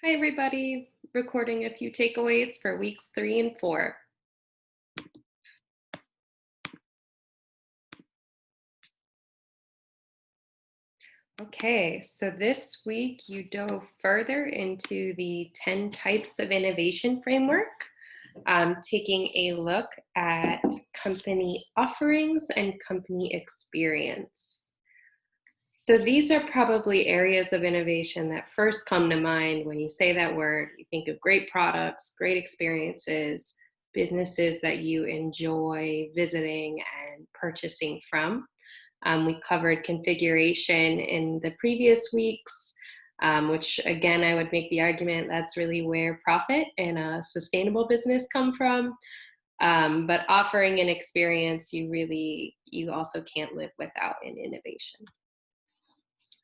Hi, everybody. Recording a few takeaways for weeks 3 and 4. Okay, so this week you dove further into the 10 types of innovation framework, taking a look at company offerings and company experience. So these are probably areas of innovation that first come to mind when you say that word. You think of great products, great experiences, businesses that you enjoy visiting and purchasing from. We covered configuration in the previous weeks, which again, I would make the argument that's really where profit and a sustainable business come from. But offering an experience you also can't live without in innovation.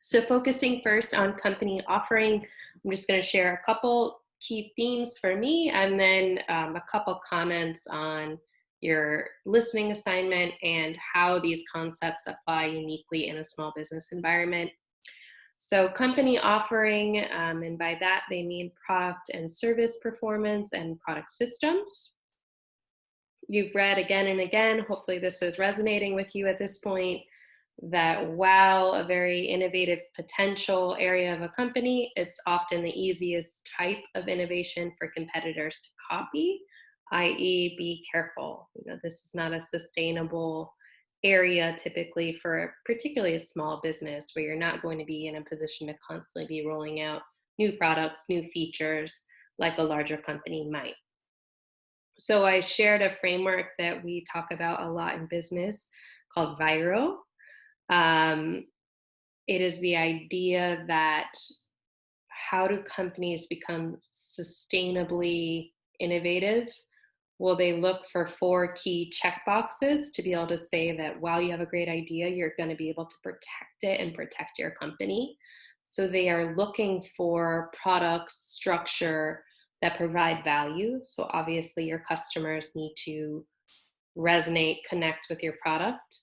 So focusing first on company offering, I'm just going to share a couple key themes for me and then a couple comments on your listening assignment and how these concepts apply uniquely in a small business environment. So company offering, and by that they mean product and service performance and product systems. You've read again and again, hopefully this is resonating with you at this point, that while a very innovative potential area of a company, it's often the easiest type of innovation for competitors to copy, i.e., be careful. This is not a sustainable area typically for particularly a small business where you're not going to be in a position to constantly be rolling out new products, new features like a larger company might. So I shared a framework that we talk about a lot in business called VIRO. Um, it is the idea that how do companies become sustainably innovative? Well, they look for four key check boxes to be able to say that while you have a great idea, you're going to be able to protect it and protect your company. So they are looking for products, structure that provide value. So obviously, your customers need to resonate, connect with your product.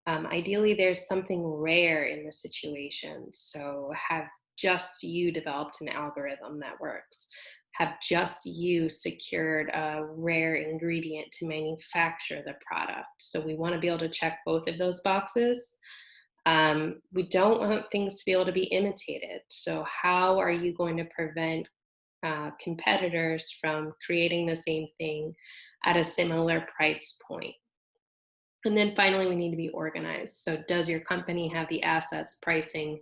Ideally, there's something rare in the situation. So, have just you developed an algorithm that works? Have just you secured a rare ingredient to manufacture the product? So, we want to be able to check both of those boxes. We don't want things to be able to be imitated. So, how are you going to prevent competitors from creating the same thing at a similar price point? And then finally, we need to be organized. So, does your company have the assets, pricing,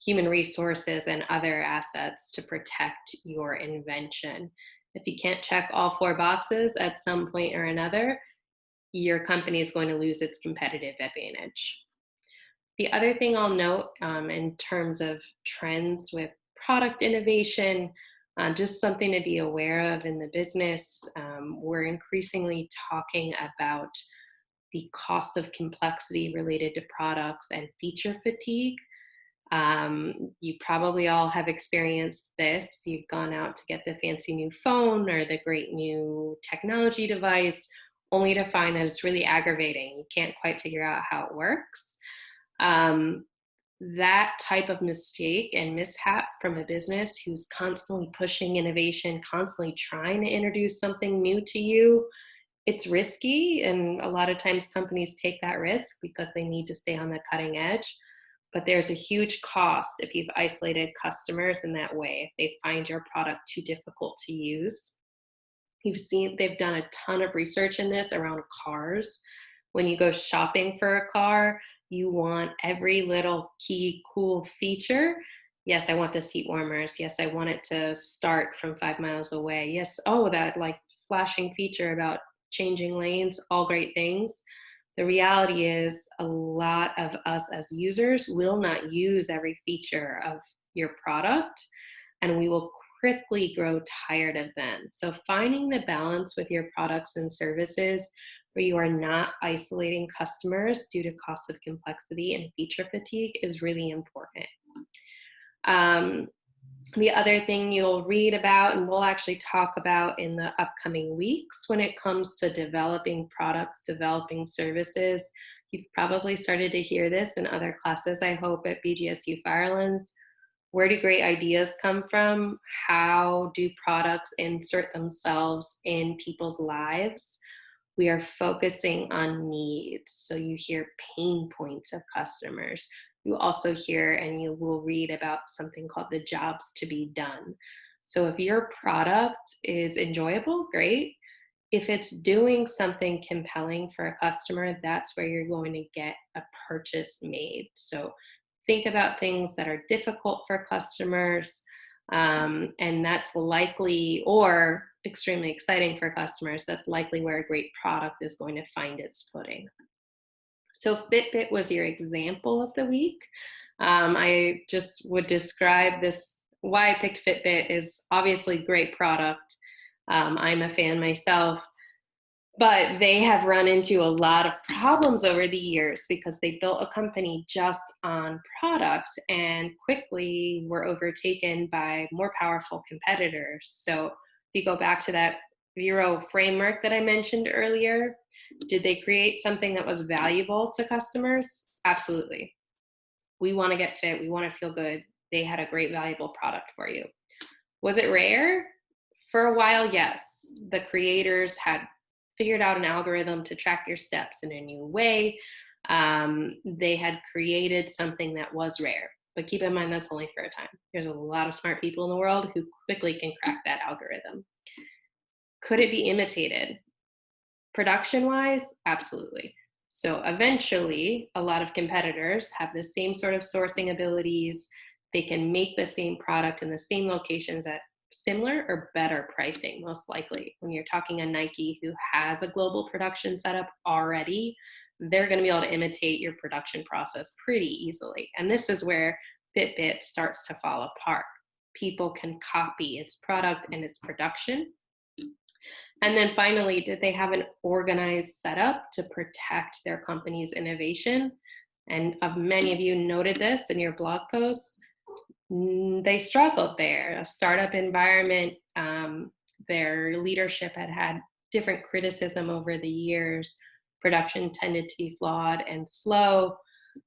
human resources, and other assets to protect your invention? If you can't check all four boxes at some point or another, your company is going to lose its competitive advantage. The other thing I'll note in terms of trends with product innovation, just something to be aware of in the business, we're increasingly talking about the cost of complexity related to products and feature fatigue. You probably all have experienced this. You've gone out to get the fancy new phone or the great new technology device, only to find that it's really aggravating. You can't quite figure out how it works. Um, that type of mistake and mishap from a business who's constantly pushing innovation, constantly trying to introduce something new to you, it's risky. And a lot of times companies take that risk because they need to stay on the cutting edge. But there's a huge cost if you've isolated customers in that way, if they find your product too difficult to use. You've seen they've done a ton of research in this around cars. When you go shopping for a car, you want every little key cool feature. Yes, I want the seat warmers. Yes, I want it to start from 5 miles away. Yes, oh, that like flashing feature about changing lanes, all great things. The reality is, a lot of us as users will not use every feature of your product, and we will quickly grow tired of them. So, finding the balance with your products and services where you are not isolating customers due to cost of complexity and feature fatigue is really important. Um, the other thing you'll read about, and we'll actually talk about in the upcoming weeks when it comes to developing products, developing services, you've probably started to hear this in other classes, I hope, at BGSU Firelands. Where do great ideas come from? How do products insert themselves in people's lives? We are focusing on needs. So you hear pain points of customers. You also hear and you will read about something called the jobs to be done. So if your product is enjoyable, great. If it's doing something compelling for a customer, that's where you're going to get a purchase made. So think about things that are difficult for customers, and that's likely, or extremely exciting for customers, that's likely where a great product is going to find its footing. So Fitbit was your example of the week. I just would describe this, why I picked Fitbit is obviously great product. I'm a fan myself, but they have run into a lot of problems over the years because they built a company just on product and quickly were overtaken by more powerful competitors. So if you go back to that Vero framework that I mentioned earlier, did they create something that was valuable to customers? Absolutely. We want to get fit. We want to feel good. They had a great, valuable product for you. Was it rare? For a while, yes. The creators had figured out an algorithm to track your steps in a new way. They had created something that was rare. But keep in mind, that's only for a time. There's a lot of smart people in the world who quickly can crack that algorithm. Could it be imitated? Production-wise, absolutely. So eventually, a lot of competitors have the same sort of sourcing abilities. They can make the same product in the same locations at similar or better pricing, most likely. When you're talking a Nike who has a global production setup already, they're going to be able to imitate your production process pretty easily. And this is where Fitbit starts to fall apart. People can copy its product and its production. And then finally, did they have an organized setup to protect their company's innovation? And many of you noted this in your blog posts. They struggled there. A startup environment, their leadership had different criticism over the years. Production tended to be flawed and slow.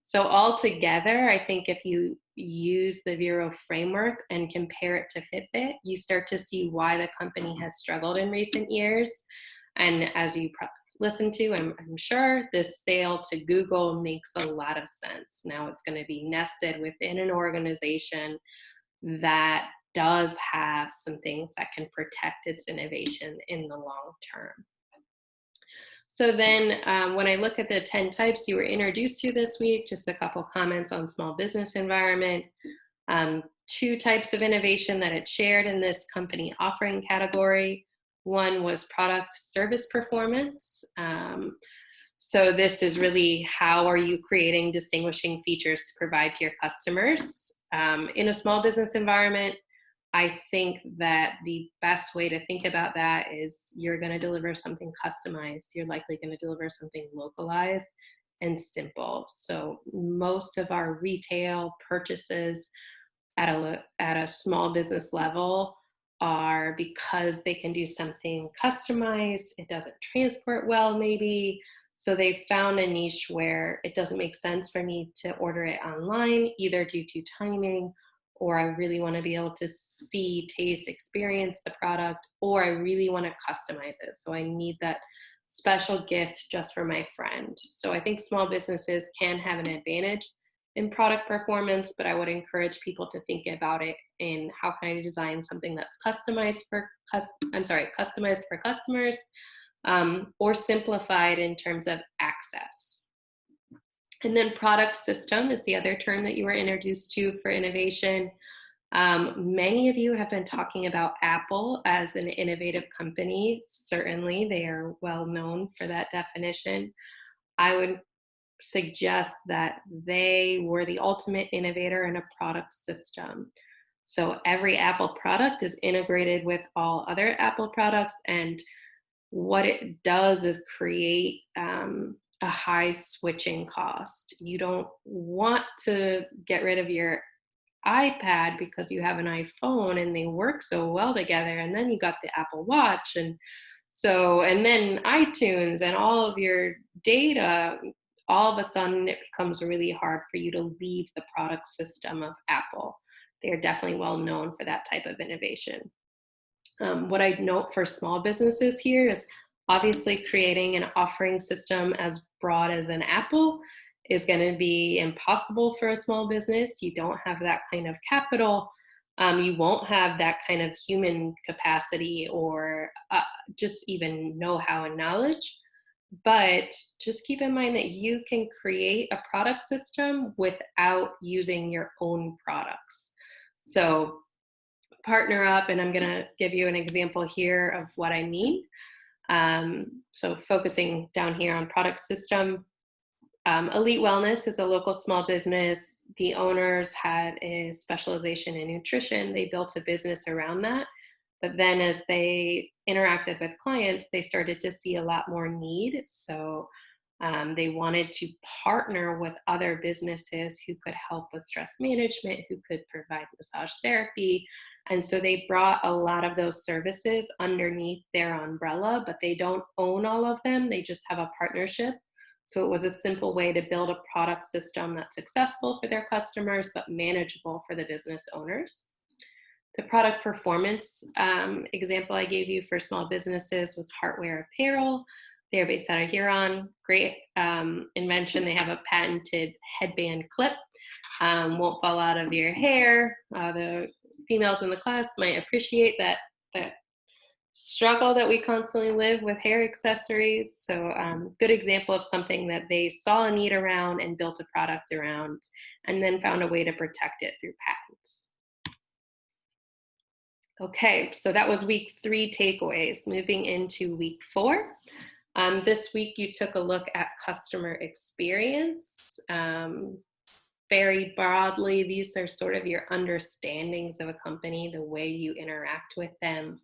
So altogether, I think if you use the Vero framework and compare it to Fitbit, you start to see why the company has struggled in recent years. And as you listen to, I'm sure this sale to Google makes a lot of sense. Now it's going to be nested within an organization that does have some things that can protect its innovation in the long term. So then when I look at the 10 types you were introduced to this week, just a couple comments on small business environment. 2 types of innovation that it shared in this company offering category. One was product service performance. So this is really, how are you creating distinguishing features to provide to your customers? In a small business environment, I think that the best way to think about that is you're going to deliver something customized. You're likely going to deliver something localized and simple. So most of our retail purchases at a small business level are because they can do something customized. It doesn't transport well, maybe. So they found a niche where it doesn't make sense for me to order it online, either due to timing, or I really want to be able to see, taste, experience the product, or I really want to customize it. So I need that special gift just for my friend. So I think small businesses can have an advantage in product performance, but I would encourage people to think about it in how can I design something that's customized for customers, or simplified in terms of access. And then product system is the other term that you were introduced to for innovation. Many of you have been talking about Apple as an innovative company. Certainly, they are well known for that definition. I would suggest that they were the ultimate innovator in a product system. So every Apple product is integrated with all other Apple products, and what it does is create a high switching cost. You don't want to get rid of your iPad because you have an iPhone and they work so well together, and then you got the Apple Watch, and then iTunes and all of your data. All of a sudden it becomes really hard for you to leave the product system of Apple. They are definitely well known for that type of innovation. What I note for small businesses here is obviously creating an offering system as broad as an apple is going to be impossible for a small business. You don't have that kind of capital. You won't have that kind of human capacity or just even know-how and knowledge. But just keep in mind that you can create a product system without using your own products. So partner up, and I'm going to give you an example here of what I mean. So focusing down here on product system, Elite Wellness is a local small business. The owners had a specialization in nutrition. They built a business around that. But then as they interacted with clients, they started to see a lot more need. So they wanted to partner with other businesses who could help with stress management, who could provide massage therapy. And so they brought a lot of those services underneath their umbrella, but they don't own all of them. They just have a partnership. So it was a simple way to build a product system that's successful for their customers, but manageable for the business owners. The product performance example I gave you for small businesses was Heartwear Apparel. They're based out of Huron. Great invention. They have a patented headband clip. Won't fall out of your hair. The females in the class might appreciate that struggle that we constantly live with hair accessories. So good example of something that they saw a need around and built a product around, and then found a way to protect it through patents. Okay, so that was week 3 takeaways. Moving into week 4. This week you took a look at customer experience. Very broadly, these are sort of your understandings of a company, the way you interact with them.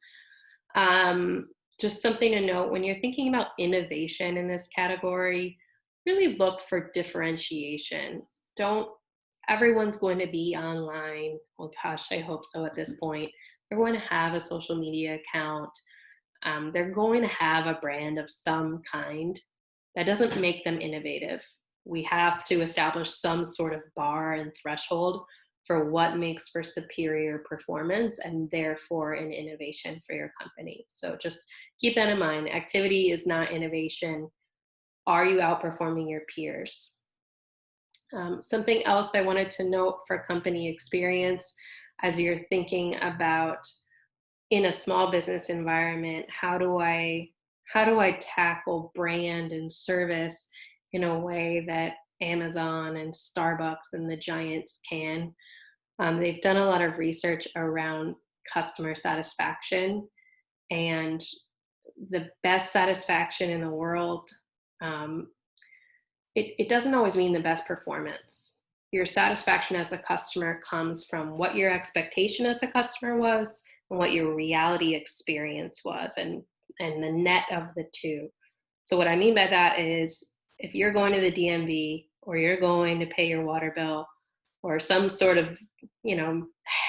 Just something to note, when you're thinking about innovation in this category, really look for differentiation. Everyone's going to be online. Well, gosh, I hope so at this point. They're going to have a social media account. They're going to have a brand of some kind. That doesn't make them innovative. We have to establish some sort of bar and threshold for what makes for superior performance and therefore an innovation for your company. So just keep that in mind. Activity is not innovation. Are you outperforming your peers? Something else I wanted to note for company experience, as you're thinking about in a small business environment, how do I tackle brand and service in a way that Amazon and Starbucks and the giants can? They've done a lot of research around customer satisfaction, and the best satisfaction in the world, it doesn't always mean the best performance. Your satisfaction as a customer comes from what your expectation as a customer was and what your reality experience was, and the net of the two. So what I mean by that is, if you're going to the DMV or you're going to pay your water bill or some sort of,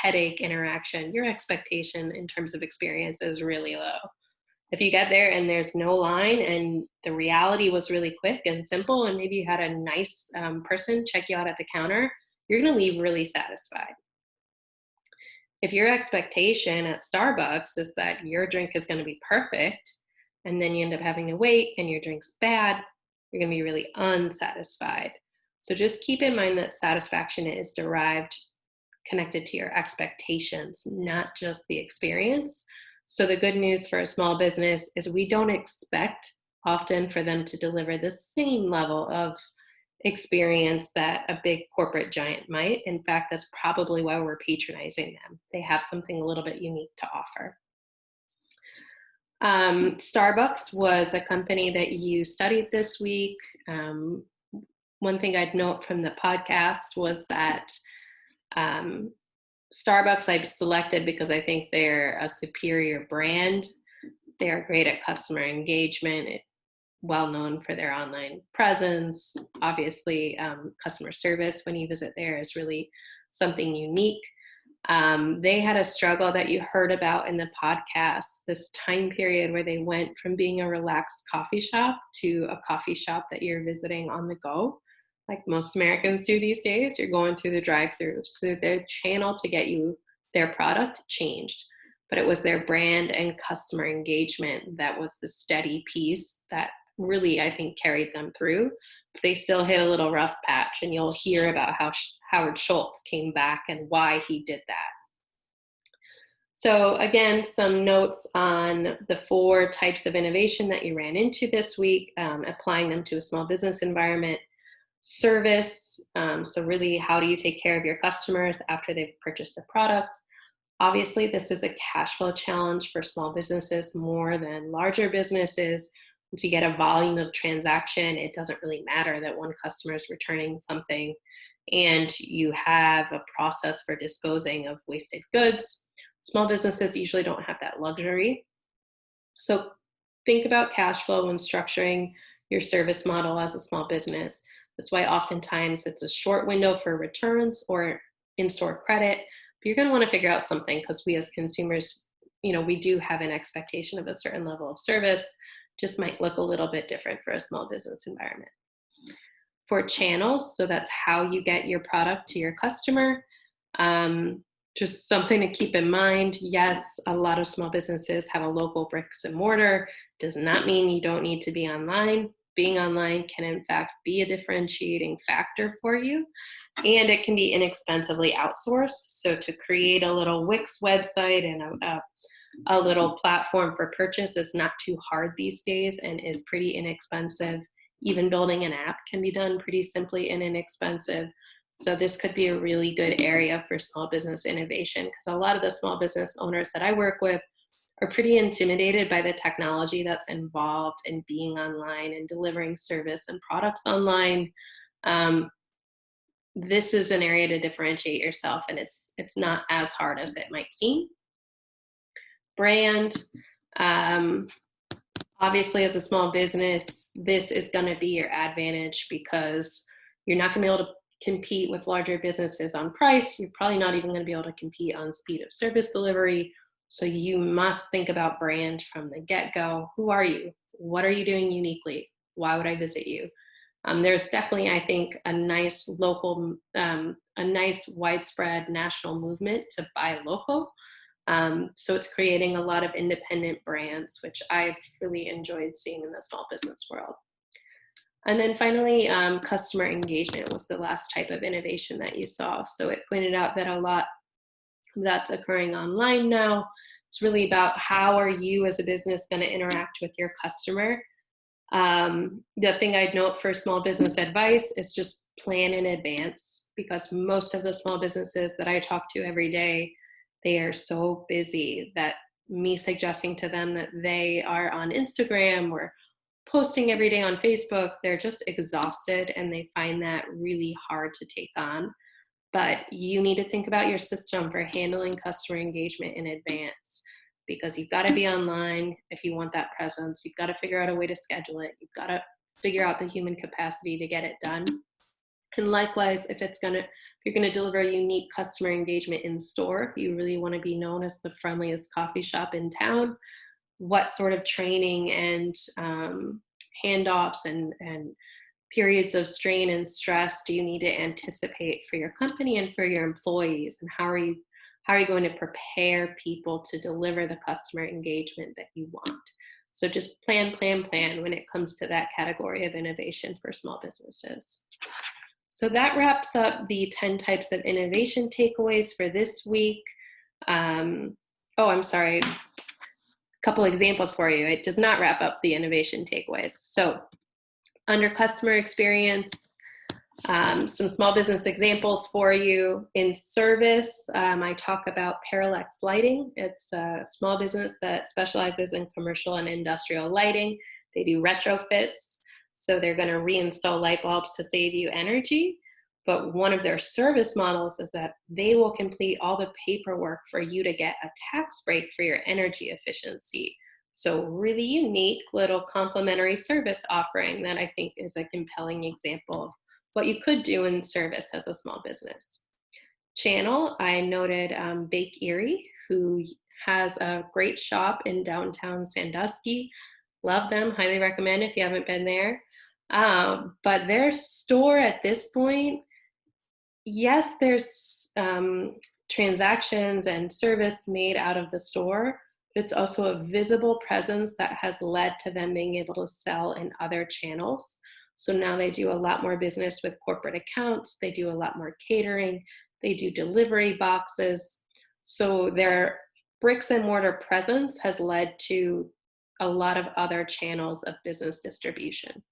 headache interaction, your expectation in terms of experience is really low. If you get there and there's no line and the reality was really quick and simple, and maybe you had a nice person check you out at the counter, you're going to leave really satisfied. If your expectation at Starbucks is that your drink is going to be perfect, and then you end up having to wait and your drink's bad, you're going to be really unsatisfied. So just keep in mind that satisfaction is connected to your expectations, not just the experience. So the good news for a small business is we don't expect often for them to deliver the same level of experience that a big corporate giant might. In fact, that's probably why we're patronizing them. They have something a little bit unique to offer. Starbucks was a company that you studied this week. One thing I'd note from the podcast was that Starbucks I've selected because I think they're a superior brand. They're great at customer engagement, well known for their online presence. Obviously, customer service when you visit there is really something unique. They had a struggle that you heard about in the podcast, this time period where they went from being a relaxed coffee shop to a coffee shop that you're visiting on the go. like most Americans do these days, you're going through the drive-through. So their channel to get you their product changed, but it was their brand and customer engagement that was the steady piece that really, I think, carried them through. But they still hit a little rough patch, and you'll hear about how Howard Schultz came back and why he did that. So again, some notes on the 4 types of innovation that you ran into this week, applying them to a small business environment. Service, so really, how do you take care of your customers after they've purchased a product? Obviously, this is a cash flow challenge for small businesses more than larger businesses. To get a volume of transaction, it doesn't really matter that one customer is returning something, and you have a process for disposing of wasted goods. Small businesses usually don't have that luxury. So think about cash flow when structuring your service model as a small business. That's why oftentimes it's a short window for returns or in-store credit. But you're going to want to figure out something, because we as consumers, we do have an expectation of a certain level of service. Just might look a little bit different for a small business environment. For channels, so that's how you get your product to your customer. Just something to keep in mind. Yes, a lot of small businesses have a local bricks and mortar. Does not mean you don't need to be online. Being online can in fact be a differentiating factor for you, and it can be inexpensively outsourced. So to create a little Wix website and a little platform for purchase is not too hard these days and is pretty inexpensive. Even building an app can be done pretty simply and inexpensive. So this could be a really good area for small business innovation, because a lot of the small business owners that I work with are pretty intimidated by the technology that's involved in being online and delivering service and products online. This is an area to differentiate yourself, and it's not as hard as it might seem. Brand, obviously as a small business, this is going to be your advantage, because you're not going to be able to compete with larger businesses on price. You're probably not even going to be able to compete on speed of service delivery. So you must think about brand from the get-go. Who are you? What are you doing uniquely? Why would I visit you? There's definitely, I think, a nice local, a nice widespread national movement to buy local. So it's creating a lot of independent brands, which I've really enjoyed seeing in the small business world. And then finally, customer engagement was the last type of innovation that you saw. So it pointed out that a lot that's occurring online now. It's really about how are you as a business going to interact with your customer. The thing I'd note for small business advice is just plan in advance, because most of the small businesses that I talk to every day, they are so busy that me suggesting to them that they are on Instagram or posting every day on Facebook, they're just exhausted and they find that really hard to take on. But you need to think about your system for handling customer engagement in advance, because you've got to be online if you want that presence. You've got to figure out a way to schedule it. You've got to figure out the human capacity to get it done. And likewise, if you're going to deliver a unique customer engagement in store, you really want to be known as the friendliest coffee shop in town. What sort of training and handoffs and periods of strain and stress do you need to anticipate for your company and for your employees? And how are you going to prepare people to deliver the customer engagement that you want? So just plan when it comes to that category of innovation for small businesses. So that wraps up the 10 types of innovation takeaways for this week. I'm sorry. A couple examples for you. It does not wrap up the innovation takeaways. So under customer experience, some small business examples for you. In service, I talk about Parallax Lighting. It's a small business that specializes in commercial and industrial lighting. They do retrofits. So they're going to reinstall light bulbs to save you energy. But one of their service models is that they will complete all the paperwork for you to get a tax break for your energy efficiency. So really unique little complimentary service offering that I think is a compelling example of what you could do in service as a small business. Channel, I noted Bake Erie, who has a great shop in downtown Sandusky. Love them, highly recommend if you haven't been there. But their store at this point, yes, there's transactions and service made out of the store, but it's also a visible presence that has led to them being able to sell in other channels. So now they do a lot more business with corporate accounts, they do a lot more catering, they do delivery boxes. So their bricks and mortar presence has led to a lot of other channels of business distribution.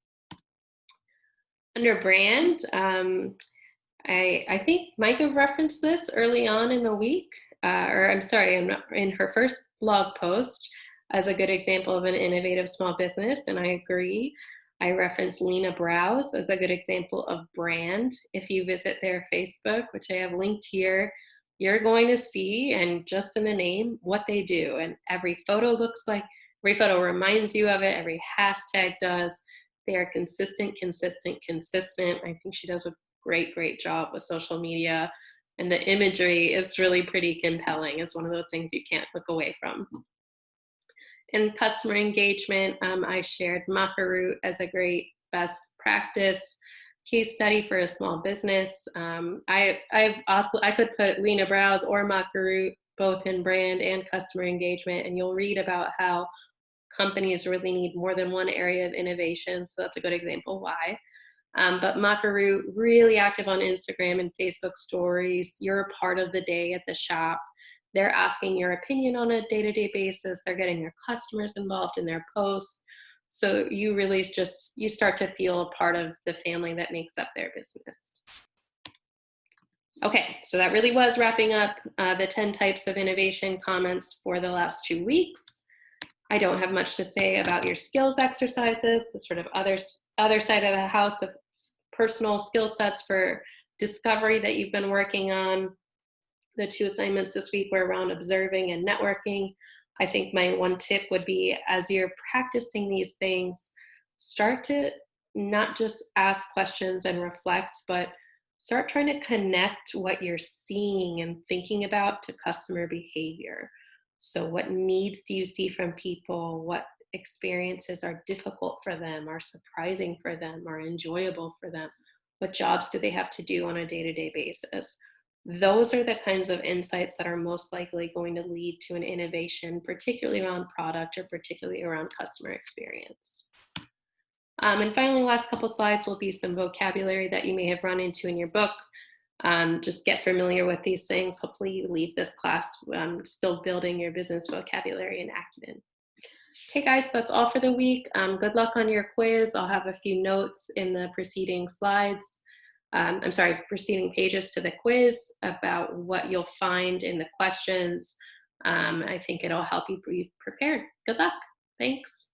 Under brand, I think Micah referenced this early on in the week, or I'm sorry, in her first blog post as a good example of an innovative small business, and I agree. I referenced Lena Browse as a good example of brand. If you visit their Facebook, which I have linked here, you're going to see, and just in the name, what they do. And every photo every photo reminds you of it, every hashtag does. They are consistent, consistent, consistent. I think she does a great job with social media, and the imagery is really pretty compelling. It's one of those things you can't look away from. In customer engagement, I shared Macaroot as a great best practice case study for a small business. I could put Lena Browse or Macaroot both in brand and customer engagement, and you'll read about how companies really need more than one area of innovation. So that's a good example why. But Macaroot, really active on Instagram and Facebook stories. You're a part of the day at the shop. They're asking your opinion on a day-to-day basis. They're getting their customers involved in their posts. So you really you start to feel a part of the family that makes up their business. Okay, so that really was wrapping up the 10 types of innovation comments for the last 2 weeks. I don't have much to say about your skills exercises, the sort of other side of the house of personal skill sets for discovery that you've been working on. The 2 assignments this week were around observing and networking. I think my one tip would be, as you're practicing these things, start to not just ask questions and reflect, but start trying to connect what you're seeing and thinking about to customer behavior. So what needs do you see from people? What experiences are difficult for them, are surprising for them, are enjoyable for them? What jobs do they have to do on a day-to-day basis? Those are the kinds of insights that are most likely going to lead to an innovation, particularly around product or particularly around customer experience. And finally, last couple slides will be some vocabulary that you may have run into in your book. Just get familiar with these things. Hopefully you leave this class still building your business vocabulary and acumen. Okay guys, that's all for the week. Good luck on your quiz. I'll have a few notes in the preceding slides. Preceding pages to the quiz about what you'll find in the questions. I think it'll help you be prepared. Good luck. Thanks.